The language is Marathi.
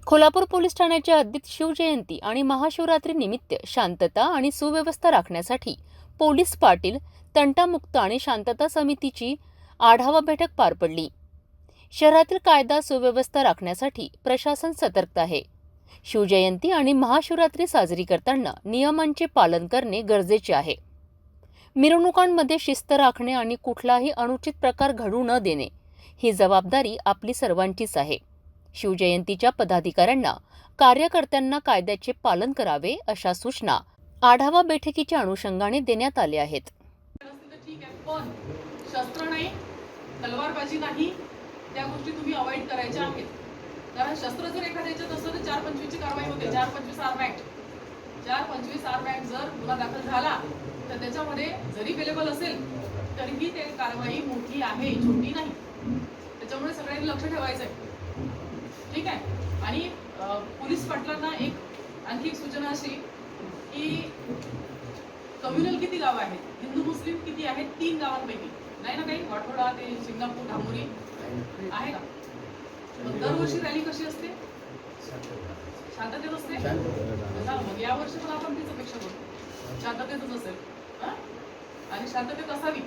कोल्हापूर पोलीस ठाण्याच्या हद्दीत शिवजयंती आणि महाशिवरात्री निमित्त शांतता आणि सुव्यवस्था राखण्यासाठी पोलीस पाटील, तंटामुक्त आणि शांतता समितीची आढावा बैठक पार पडली. शहरातील कायदा सुव्यवस्था राखण्यासाठी प्रशासन सतर्क आहे. शिवजयंती आणि महाशिवरात्री साजरी करताना नियमांचे पालन करणे गरजेचे आहे. मिरवणुकांमध्ये शिस्त राखणे आणि कुठलाही अनुचित प्रकार घडू न देणे ही जबाबदारी आपली सर्वांचीच आहे. शिवजयंतीच्या पदाधिकाऱ्यांना, कार्यकर्त्यांना कायद्याचे पालन करावे अशा सूचना आढावा बैठकीच्या अनुषंगाने देण्यात आल्या आहेत. ठीक आहे, पण शस्त्र नाही, तलवारबाजी नाही, त्या गोष्टी तुम्ही अवॉइड करायच्या आहेत. कारण शस्त्र जर एखाद्याच्यात असलं तर 425 ची कारवाई होते. 425 आर्म ऍक्ट, 425 आर्म ऍक्ट जर गुन्हा दाखल झाला तर त्याच्यामध्ये जरी अवेलेबल असेल तरीही ते कारवाई मोठी आहे, छोटी नाही. त्याच्यामुळे सगळ्यांनी लक्ष ठेवायचं आहे. ठीक आहे. आणि पोलीस पाटलांना आणखी एक सूचना अशी की कम्युनल किती गाव आहेत, हिंदू मुस्लिम किती आहेत, 3 गावांपैकी नाही ना काही, वाठोडा ते सिंगापूर धामोरी आहे का? दरवर्षी रॅली कशी असते? शांततेत असते. मग यावर्षी पण आपण तीच अपेक्षा करू, शांततेतच असेल आणि शांततेत असावी.